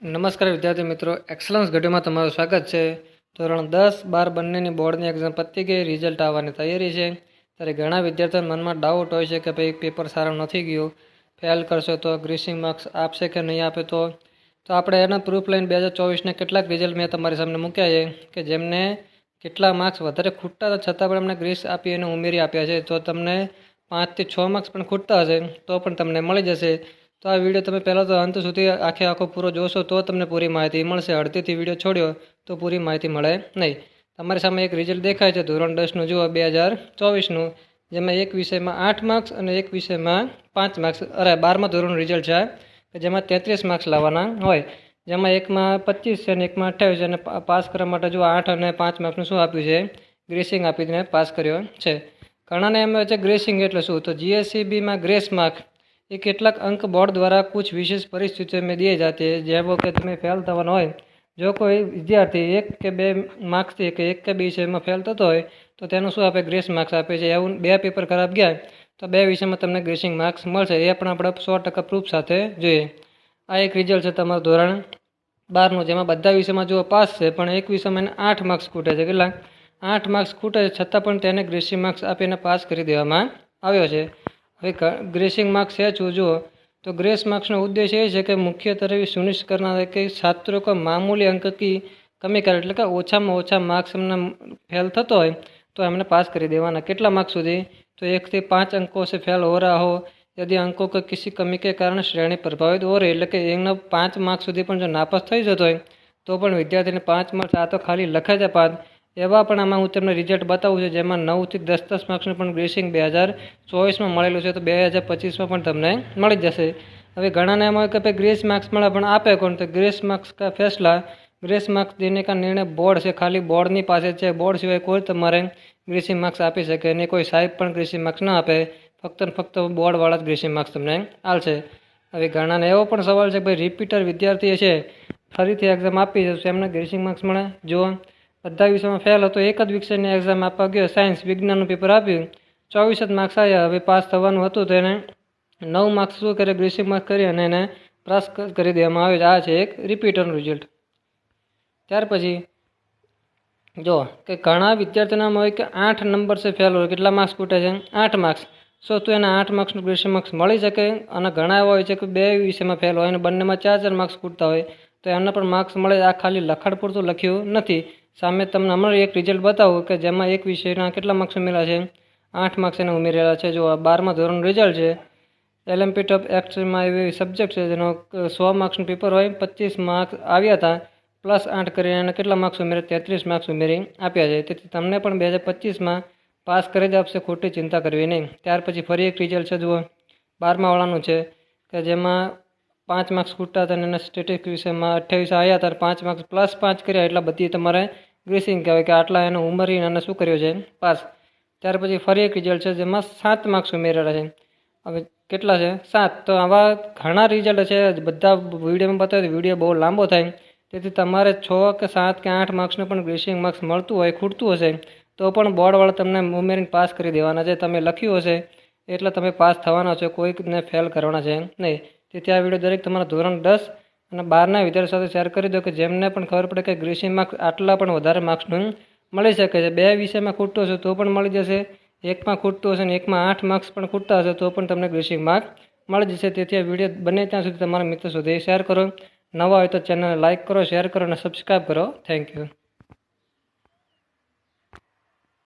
નમસ્કાર વિદ્યાર્થી મિત્રો, એક્સલન્સ ઘડીમાં તમારું સ્વાગત છે। ધોરણ 10-12 બંનેની બોર્ડની એક્ઝામ પતી ગઈ, રિઝલ્ટ આવવાની તૈયારી છે। ત્યારે ઘણા વિદ્યાર્થીઓના મનમાં ડાઉટ હોય છે કે ભાઈ પેપર સારું નથી ગયું, ફેલ કરશો તો ગ્રીસિંગ માર્ક્સ આપશે કે નહીં આપે। તો આપણે એના પ્રૂફ લઈને 2024ના કેટલાક રિઝલ્ટ મેં તમારી સામે મૂક્યા છે કે જેમને કેટલા માર્ક્સ વધારે ખૂટતા હતા છતાં પણ એમને ગ્રીસ આપી અને ઉમેરી આપ્યા છે। તો તમને 5 થી 6 માર્ક્સ પણ ખૂટતા હશે તો પણ તમને મળી જશે। તો આ વિડીયો તમે પહેલાં તો અંત સુધી આખો પૂરો જોશો તો તમને પૂરી માહિતી મળશે। અડધીથી વિડીયો છોડ્યો તો પૂરી માહિતી મળે નહીં। તમારી સામે એક રિઝલ્ટ દેખાય છે ધોરણ 10નું, જુઓ 2024નું, જેમાં એક વિષયમાં 8 માર્ક્સ અને એક વિષયમાં 5 માર્ક્સ, 12મા ધોરણનું રિઝલ્ટ છે કે જેમાં 33 માર્ક્સ લાવવાના હોય, જેમાં એકમાં 25 છે અને એકમાં 28 છે। અને પાસ કરવા માટે જો 8 અને 5 માર્ક્સનું શું આપ્યું છે, ગ્રેસિંગ આપીને પાસ કર્યો છે। ઘણાને એમ હોય છે ગ્રેસિંગ એટલે શું, તો GSEBમાં ગ્રેસ માર્ક ये કેટલાક અંક બોર્ડ દ્વારા कुछ विशेष परिस्थितियों में दिए जाते हैं। જેવો કે તમે ફેલ થવાનો હોય, જો કોઈ વિદ્યાર્થી 1 કે 2 માર્ક્સથી કે 1 કે 2 વિષયમાં ફેલ થતો હોય તો તેનું શું આપે, ગ્રેસ માર્ક્સ આપે છે। એવું 2 પેપર ખરાબ ગયા તો 2 વિષયમાં તમને ગ્રેસિંગ માર્ક્સ મળશે। એ પણ આપણે 100% પ્રૂફ સાથે જોઈએ। આ એક રિઝલ્ટ છે તમારું ધોરણ 12નું, જેમાં બધા વિષયમાં જો પાસ છે પણ એક વિષયમાં 8 માર્ક્સ ખૂટે છે। કેટલા? 8 માર્ક્સ ખૂટે છે, છતાં પણ તેને ગ્રેસિંગ માર્ક્સ આપીને પાસ કરી દેવામાં આવ્યો છે। હવે ग्रेसिंग मार्क्स है जो तो ग्रेस मार्क्स का उद्देश्य ये है कि मुख्य तरह सुनिश्चित करना है कि छात्रों को मामूली अंक की कमी करे, એટલે કે ઓછામાં ઓછા માર્ક્સ એમને फेल થતો હોય तो એમને पास કરી દેવાના। કેટલા માર્क्स સુધી, तो 1 से 5 अंकों से फेल हो रहा हो, यदि अंकों को किसी कमी के कारण श्रेणी प्रभावित हो रही, એટલે કે એના 5 માર્ક્સ સુધી પણ જો નાપાસ થઈ જતો હોય તો પણ વિદ્યાર્થીને 5 માર્ક્સ આ તો ખાલી લખે છે 5 એવા પણ આમાં હું તમને રિઝલ્ટ બતાવું છું જેમાં 9 થી 10 માર્ક્સનું પણ ગ્રેસિંગ 2024માં મળેલું છે, તો 2025માં પણ તમને મળી જશે। હવે ઘણાને એમ હોય કે ભાઈ ગ્રેસ માર્ક્સ મળે પણ આપે કોણ, તો ગ્રેસ માર્ક્સ કા ફેસલા ग्रेस मार्क्स देने का निर्णय बोर्ड से खाली बोर्डની પાસે છે। બોર્ડ સિવાય કોઈ તમારે ગ્રેસિંગ માર્ક્સ આપી શકે નહીં, કોઈ સાહેબ પણ ગ્રેસિંગ માર્ક્સ ન આપે, ફક્ત ને ફક્ત બોર્ડવાળા જ ગ્રેસિંગ માર્ક્સ તમને આપશે। હવે ઘણાને એવો પણ સવાલ છે કે ભાઈ રિપીટર વિદ્યાર્થી છે, ફરીથી એક્ઝામ આપી છે તો એમને ગ્રેસિંગ માર્ક્સ મળે। જો બધા વિષયમાં ફેલ હતો, એક જ વિષયની એક્ઝામ આપવા ગયો, સાયન્સ વિજ્ઞાનનું પેપર આપ્યું, 24 જ માર્ક્સ આવ્યા, હવે પાસ થવાનું હતું તો એને 9 માર્ક્સ શું કરે, ગ્રેસિંગ માર્ક્સ કરી અને એને પાસ કરી દેવામાં આવે છે। આ છે એક રિપીટરનું રિઝલ્ટ। ત્યાર પછી જો કે ઘણા વિદ્યાર્થીઓનામાં હોય કે 8 નંબર से फेल હોય, કેટલા માર્ક્સ ખૂટે છે, 8 માર્ક્સ। તો એને 8 માર્ક્સનું ગ્રેસિંગ માર્ક્સ મળી શકે। અને ઘણા એવા હોય છે કે 2 વિષયમાં ફેલ હોય અને બંનેમાં 4 માર્ક્સ ખૂટતા હોય તો એમને પણ માર્ક્સ મળે। આ ખાલી લખાણ પૂરતું લખ્યું નથી। સામે તમને હમણાં એક રિઝલ્ટ બતાવું કે જેમાં એક વિષયના કેટલા માર્ક્સ ઉમેર્યા છે, 8 માર્ક્સ એને ઉમેરેલા છે। જો આ 12મા ધોરણનું રિઝલ્ટ છે। LMP ટોપ એક્સમાં એવી સબ્જેક્ટ છે જેનો 100 માર્ક્સનું પેપર હોય, 25 માર્ક્સ આવ્યા હતા, પ્લસ 8 કરીને એને કેટલા માર્ક્સ ઉમેરે, 33 માર્ક્સ ઉમેરી આપ્યા છે। તેથી તમને પણ 2025માં પાસ કરી જ આપશે, ખોટી ચિંતા કરવી નહીં। ત્યાર પછી ફરી એક રિઝલ્ટ છે, જુઓ 12મા વાળાનું છે કે જેમાં 5 માર્ક્સ ખૂટતા હતા અને સ્ટેટિસ્ટિક્સ વિષયમાં 28 આવ્યા હતા, 5 માર્ક્સ પ્લસ 5 કર્યા એટલે બધી તમારે ગ્રેસિંગ કહેવાય કે આટલા એને ઉમેરીને અને શું કર્યો છે, પાસ। ત્યાર પછી ફરી એક રિઝલ્ટ છે જેમાં 7 માર્ક્સ ઉમેરેલા છે। હવે કેટલા છે, 7। તો આવા ઘણા રિઝલ્ટ છે, બધા વિડીયોમાં બતાવે, વિડીયો બહુ લાંબો થાય, તેથી તમારે 6 કે 7 કે 8 માર્ક્સનું પણ ગ્રેસિંગ માર્ક્સ મળતું હોય, ખૂટતું હશે તો પણ બોર્ડવાળા તમને ઉમેરીને પાસ કરી દેવાના છે। તમે લખ્યું હશે એટલે તમે પાસ થવાના છો, કોઈકને ફેલ કરવાના છે નહીં। તેથી આ વિડીયો દરેક તમારા ધોરણ 10 અને 12ના વિદ્યાર્થીઓ સાથે શેર કરી દો કે જેમને પણ ખબર પડે કે ગ્રેસિંગ માર્ક્સ આટલા પણ વધારે માર્ક્સનું મળી શકે છે। 2 વિષયમાં ખૂટતું હશે તો પણ મળી જશે, એકમાં ખૂટતું હશે ને એકમાં 8 માર્ક્સ પણ ખૂટતા હશે તો પણ તમને ગ્રેસિંગ માર્ક્સ મળી જશે। તેથી આ વિડીયો બને ત્યાં સુધી તમારા મિત્રો સુધી શેર કરો। નવા હોય તો ચેનલને લાઇક કરો, શેર કરો અને સબસ્ક્રાઈબ કરો। Thank you.